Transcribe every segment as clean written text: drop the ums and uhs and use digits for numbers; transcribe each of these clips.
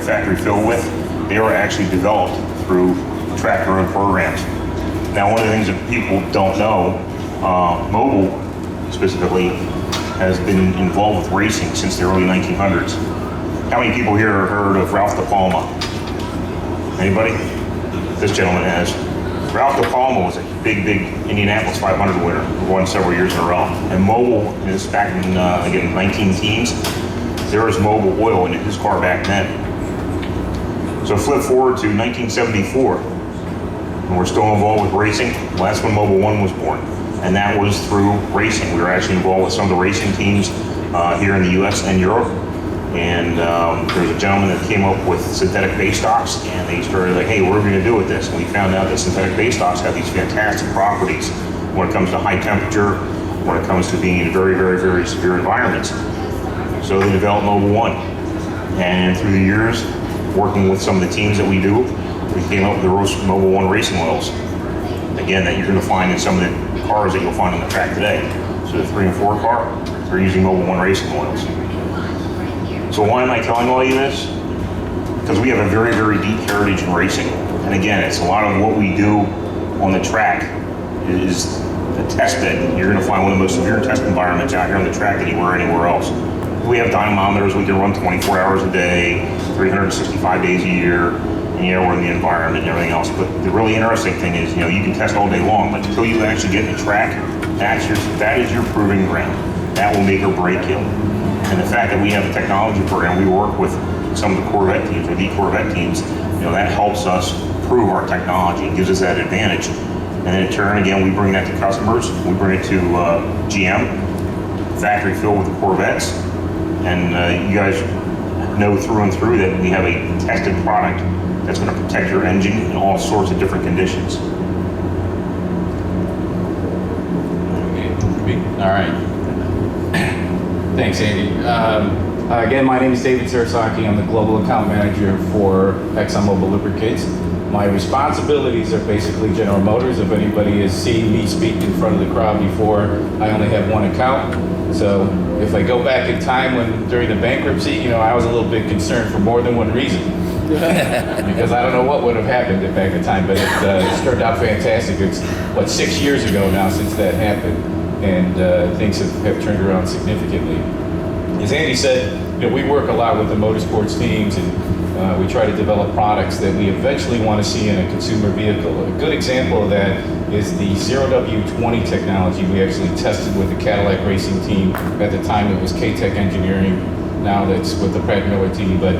factory filled with, they were actually developed through track road programs. Now, one of the things that people don't know, Mobil specifically has been involved with racing since the early 1900s. How many people here have heard of Ralph De Palma? Anybody? This gentleman has. Ralph De Palma was a big Indianapolis 500 winner, won several years in a row. And Mobil is back in, again, 19 teens. There was Mobil oil in his car back then. So flip forward to 1974, and we're still involved with racing. Well, that's when Mobil 1 was born. And that was through racing. We were actually involved with some of the racing teams here in the US and Europe. And there was a gentleman that came up with synthetic base stocks, and they started like, hey, what are we gonna do with this? And we found out that synthetic base stocks have these fantastic properties when it comes to high temperature, when it comes to being in very severe environments. So they developed Mobil 1. And through the years, working with some of the teams that we do, we came up with the Mobil 1 racing oils. Again, that you're gonna find in some of the cars that you'll find on the track today. So the 3 and 4 car, they're using Mobil 1 racing oils. So why am I telling all you this? Because we have a very deep heritage in racing. And again, it's a lot of what we do on the track is a test bed. You're gonna find one of the most severe test environments out here on the track than anywhere else. We have dynamometers, we can run 24 hours a day, 365 days a year, and we're in the environment and everything else. But the really interesting thing is, you can test all day long, but until you actually get in the track, that is your proving ground. That will make or break you. And the fact that we have a technology program, we work with some of the Corvette teams, or the Corvette teams, that helps us prove our technology, gives us that advantage. And then in turn, again, we bring that to customers, we bring it to GM, factory filled with the Corvettes, and you guys know through and through that we have a tested product that's going to protect your engine in all sorts of different conditions. All right. Thanks, Andy. Again, my name is David Tsurusaki. I'm the Global Account Manager for EXXON-MOBIL Lubricants. My responsibilities are basically General Motors. If anybody has seen me speak in front of the crowd before, I only have one account. So if I go back in time during the bankruptcy, I was a little bit concerned for more than one reason. Because I don't know what would have happened back in time, but it's turned out fantastic. It's, 6 years ago now since that happened, and things have turned around significantly. As Andy said, we work a lot with the motorsports teams, and we try to develop products that we eventually want to see in a consumer vehicle. A good example of that is the 0W20 technology we actually tested with the Cadillac racing team. At the time it was K-Tech Engineering, now that's with the Pratt Miller team, but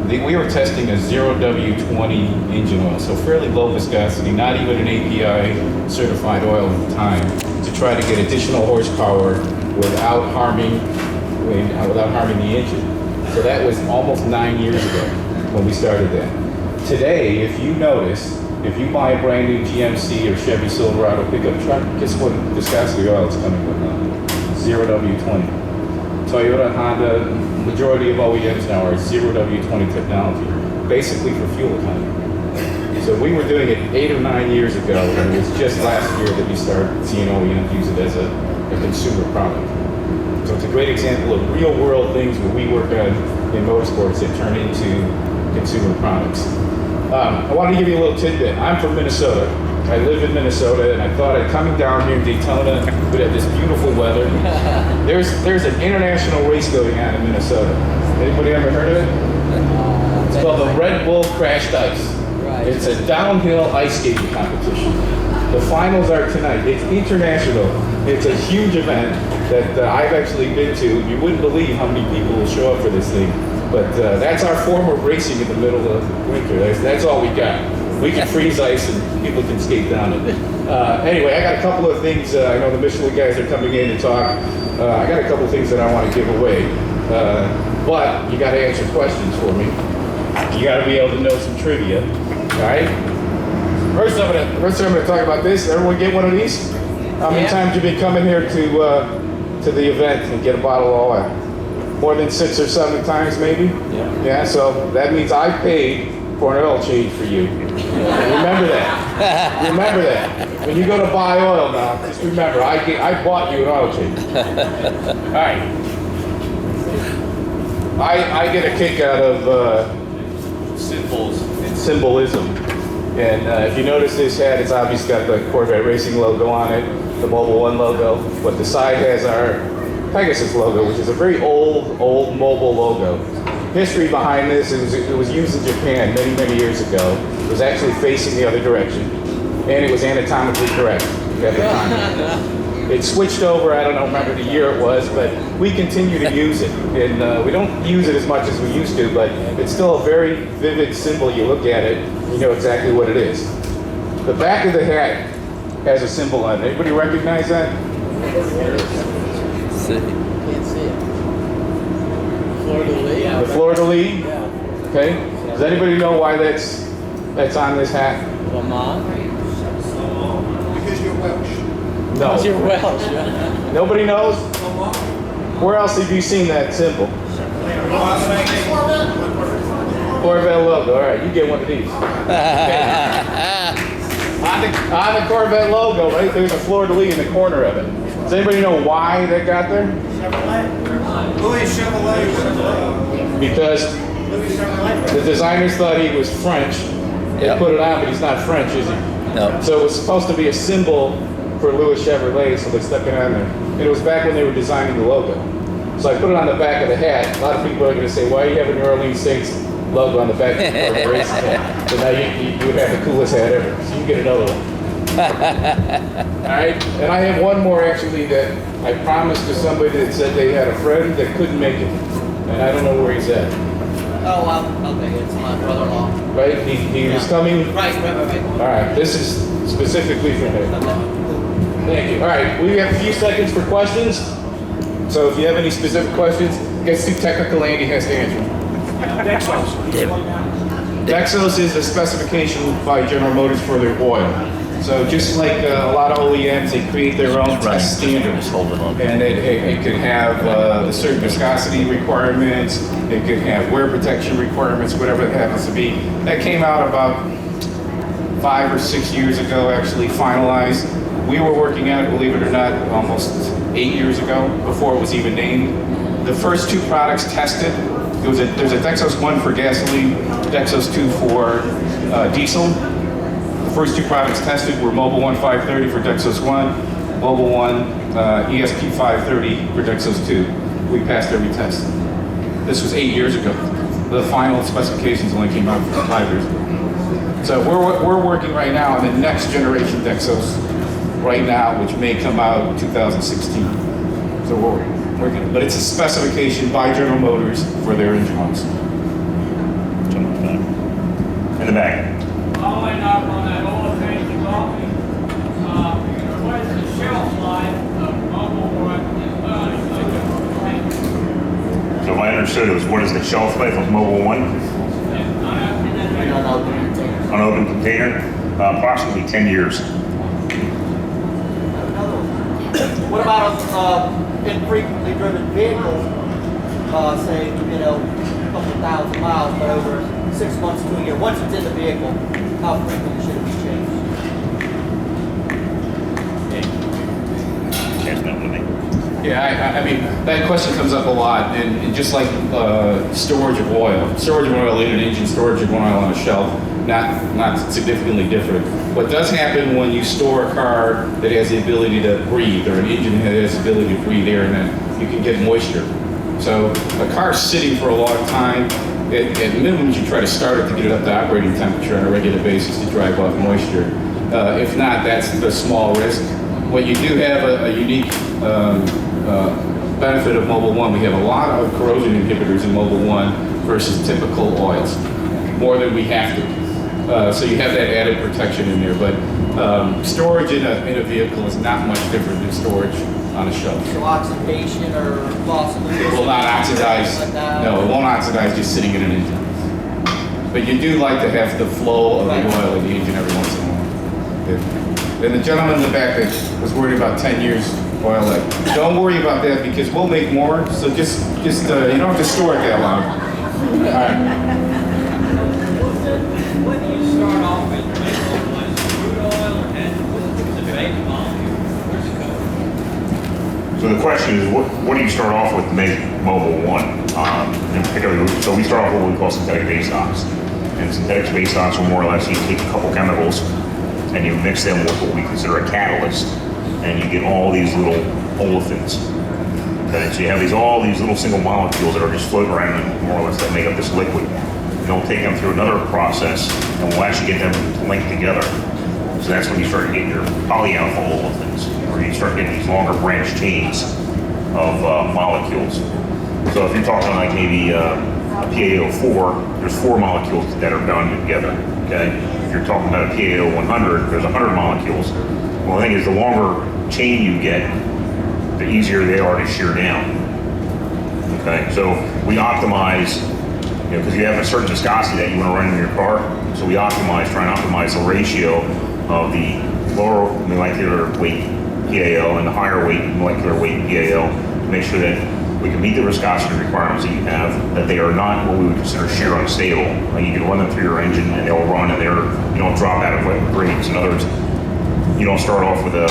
we were testing a 0W20 engine oil, so fairly low viscosity, not even an API certified oil at the time, to try to get additional horsepower without harming the engine. So that was almost 9 years ago when we started that. Today, if you notice, if you buy a brand new GMC or Chevy Silverado pickup truck, guess what viscosity oil it's coming with now? 0W20. Toyota, Honda, majority of OEMs now are 0W20 technology, basically for fuel economy. So we were doing it 8 or 9 years ago, and it was just last year that we started seeing OEMs use it as a consumer product. So it's a great example of real world things that we work on in motorsports that turn into consumer products. I want to give you a little tidbit. I'm from Minnesota. I live in Minnesota, and I thought coming down here in Daytona, we'd have this beautiful weather. There's an international race going on in Minnesota. Anybody ever heard of it? It's called the Red Bull Crashed Ice. It's a downhill ice skating competition. The finals are tonight. It's international. It's a huge event that I've actually been to. You wouldn't believe how many people will show up for this thing. But that's our form of racing in the middle of winter. That's all we got. We can freeze ice and people can skate down it. Anyway, I got a couple of things. I know the Michelin guys are coming in to talk. I got a couple of things that I want to give away. But you got to answer questions for me. You got to be able to know some trivia. All right? First, I'm going to talk about this. Everyone get one of these? How many times have you been coming here to the event and get a bottle of oil? More than 6 or 7 times, maybe? Yeah, so that means I paid for an oil change for you. Remember that. Remember that. When you go to buy oil now, just remember, I bought you an oil change. All right. I get a kick out of symbolism. And if you notice this hat, it's obviously got the Corvette Racing logo on it, the Mobil 1 logo, but the side has our Pegasus logo, which is a very old Mobil logo. History behind this, it was used in Japan many, many years ago. It was actually facing the other direction, and it was anatomically correct at the time. It switched over, I don't remember the year it was, but we continue to use it. And we don't use it as much as we used to, but it's still a very vivid symbol. You look at it, you know exactly what it is. The back of the hat has a symbol on it. Anybody recognize that? Can't see it. Fleur-de-lis. The fleur-de-lis? Yeah. Okay. Does anybody know why that's on this hat? Lamont. Because you're Welsh. No. Because you're Welsh. Yeah. Nobody knows? Where else have you seen that symbol? Corvette logo. All right, you get one of these. On the Corvette logo, right, there's a fleur-de-lis in the corner of it. Does anybody know why that got there? Louis Chevrolet. Because the designers thought he was French. They Yep. put it on, but he's not French, is he? No. So it was supposed to be a symbol for Louis Chevrolet, so they stuck it on there. And it was back when they were designing the logo. So I put it on the back of the hat. A lot of people are going to say, why are you having New Orleans Saints logo on the back of the racing hat? So now you would have the coolest hat ever. So you get another one. All right, and I have one more actually that I promised to somebody that said they had a friend that couldn't make it, and I don't know where he's at. Oh, well, okay, it's my brother-in-law. Right, he was coming. Right. All right, this is specifically for him. Okay. Thank you. All right, we have a few seconds for questions. So if you have any specific questions, it gets too technical, Andy has to answer. Dexos is a specification by General Motors for their oil. So just like a lot of OEMs, they create their own test standards. And it could have the certain viscosity requirements, it could have wear protection requirements, whatever it happens to be. That came out about 5 or 6 years ago, actually finalized. We were working on it, believe it or not, almost 8 years ago, before it was even named. The first 2 products tested, there's a Dexos 1 for gasoline, Dexos 2 for diesel. The first 2 products tested were Mobil 1 530 for Dexos 1, Mobil 1 ESP 530 for Dexos 2. We passed every test. This was 8 years ago. The final specifications only came out 5 years ago. So we're working right now on the next generation Dexos right now, which may come out in 2016. So we're working, but it's a specification by General Motors for their engine oils. In the back. Following up on that oil change development, what is the shelf life of Mobil 1 So if I understood it was, what is the shelf life of Mobil 1? On open container? Approximately 10 years. What about infrequently driven vehicles, say, a couple thousand miles, but over 6 months to a year? Once it's in the vehicle, how frequently should it be changed? Yes, no, no. Yeah, I mean, that question comes up a lot, and just like storage of oil in an engine, storage of oil on a shelf, not significantly different. What does happen when you store a car that has the ability to breathe, or an engine that has the ability to breathe air, and then you can get moisture. So a car's sitting for a long time. At minimum, you should try to start it to get it up to operating temperature on a regular basis to drive off moisture. If not, that's the small risk. What you do have a unique benefit of Mobil 1, we have a lot of corrosion inhibitors in Mobil 1 versus typical oils, more than we have to. So you have that added protection in there, but storage in a vehicle is not much different than storage on a shelf. So oxidation or loss of It will not oxidize. like that? No, it won't oxidize just sitting in an engine. But you do like to have the flow of the oil in the engine every once in a while. Yeah. And the gentleman in the back that was worried about 10 years oil life, don't worry about that because we'll make more. So just you don't have to store it that long. All right. When do you start off with vehicle was crude oil and the base molecule? Where's it go? So the question is, what do you start off with to make Mobil 1? In particular, so we start off with what we call synthetic base stocks. And synthetic space ox are more or less, you take a couple chemicals and you mix them with what we consider a catalyst, and you get all these little olefins. Okay, so you have all these little single molecules that are just floating around, more or less, that make up this liquid. And we'll take them through another process, and we'll actually get them linked together. So that's when you start getting your polyalpha olefins, or you start getting these longer branch chains of molecules. So if you're talking like maybe a PaO4, there's 4 molecules that are bound together. Okay, if you're talking about a PaO100, there's 100 molecules. Well, the thing is, the longer chain you get, the easier they are to shear down. Okay, so we optimize, because you have a certain viscosity that you want to run in your car. So we try and optimize the ratio of the lower molecular weight PaO and the higher weight molecular weight PaO to make sure that we can meet the viscosity requirements that you have, that they are not what we would consider shear unstable. Like you can run them through your engine and they'll run and you don't drop out of grades. In other words, you don't start off with a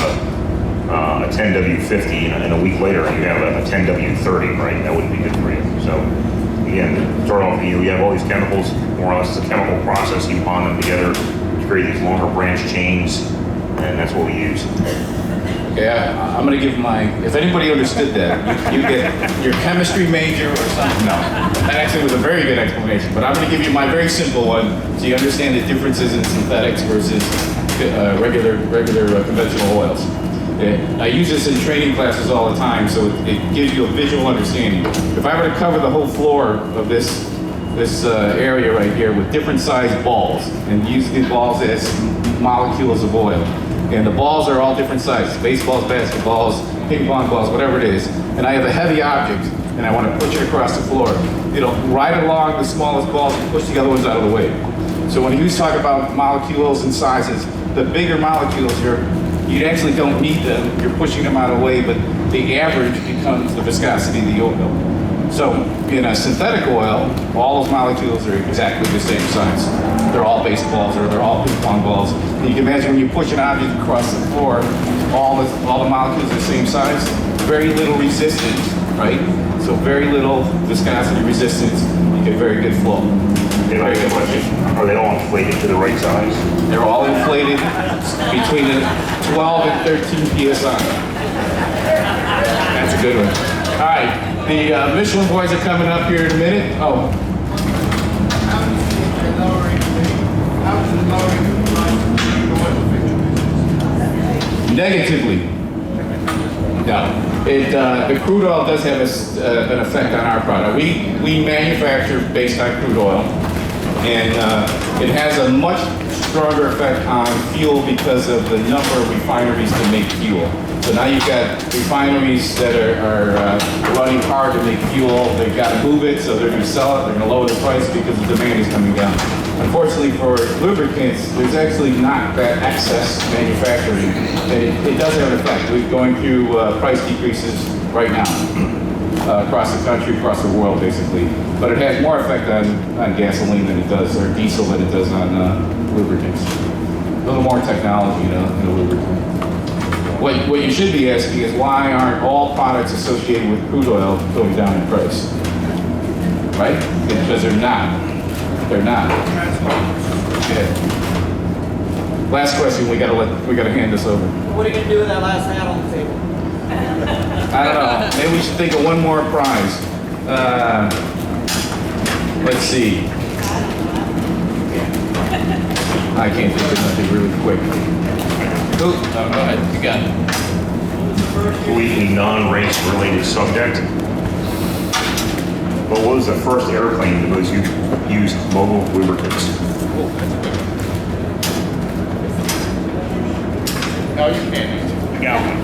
10W50 and a week later you have a 10W30, right? That wouldn't be good for you. So again, start off, you have all these chemicals, more or less it's a chemical process, you bond them together to create these longer branch chains, and that's what we use. Okay, I'm going to give if anybody understood that, you get your chemistry major or something. No, that actually was a very good explanation, but I'm going to give you my very simple one so you understand the differences in synthetics versus regular conventional oils. I use this in training classes all the time, so it gives you a visual understanding. If I were to cover the whole floor of this area right here with different sized balls and use these balls as molecules of oil, and the balls are all different sizes, baseballs, basketballs, ping pong balls, whatever it is, and I have a heavy object and I want to push it across the floor, it'll ride along the smallest balls and push the other ones out of the way. So when you talk about molecules and sizes, the bigger molecules, you actually don't need them, you're pushing them out of the way, but the average becomes the viscosity of the oil. So in a synthetic oil, all those molecules are exactly the same size. They're all baseballs or they're all ping pong balls. And you can imagine when you push an object across the floor, all the molecules are the same size, very little resistance, right? So very little viscosity resistance, you get very good flow. Very good question. Are they all inflated to the right size? They're all inflated between the 12 and 13 PSI. That's a good one. All right. The Michelin boys are coming up here in a minute. Oh. Negatively. No. The crude oil does have an effect on our product. We manufacture based on crude oil, and it has a much stronger effect on fuel because of the number of refineries to make fuel. So now you've got refineries that are running hard to make fuel. They've got to move it, so they're going to sell it. They're going to lower the price because the demand is coming down. Unfortunately for lubricants, there's actually not that excess manufacturing. It does have an effect. We're going through price decreases right now across the country, across the world, basically. But it has more effect on gasoline than it does, or diesel than it does on lubricants. A little more technology in a lubricant. What you should be asking is why aren't all products associated with crude oil going down in price? Right? Because they're not. They're not. Okay. Last question. We gotta hand this over. What are you gonna do with that last hat on the table? I don't know. Maybe we should think of one more prize. Let's see. I can't think of something really quick. Oh, go ahead. You got it. Completely non-race related subject. But what was the first airplane that was used mobile lubricants? No, you can't. I got one.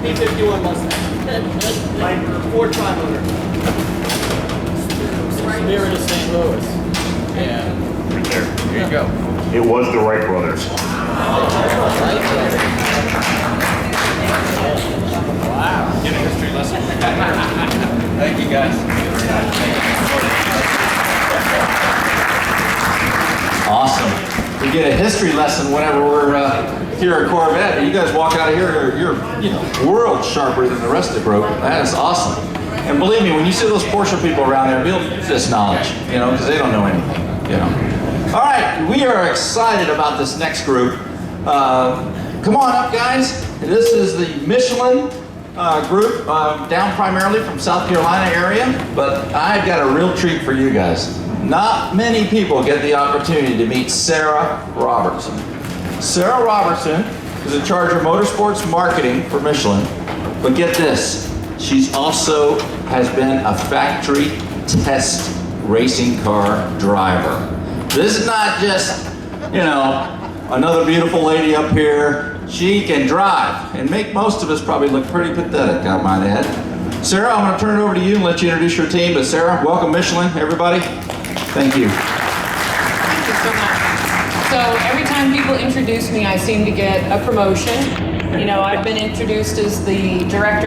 B-51 Mustang. Ford Tri-Motor. Spirit of St. Louis. Yeah. Right there. There you go. It was the Wright brothers. Wow. Get a history lesson. Thank you, guys. Awesome. We get a history lesson whenever we're here at Corvette. You guys walk out of here, you're world sharper than the rest of the group. That is awesome. And believe me, when you see those Porsche people around there, build this knowledge, because they don't know anything, we are excited about this next group. Come on up, guys. This is the Michelin group, down primarily from South Carolina area, but I've got a real treat for you guys. Not many people get the opportunity to meet Sarah Robertson. Sarah Robertson is in charge of motorsports marketing for Michelin, but get this, she's also has been a factory test racing car driver. This is not just, you know, another beautiful lady up here. She can drive and make most of us probably look pretty pathetic, I might add. Sarah, I'm going to turn it over to you and let you introduce your team. But Sarah, welcome Michelin, everybody. Thank you. Thank you so much. So every time people introduce me, I seem to get a promotion. You know, I've been introduced as the director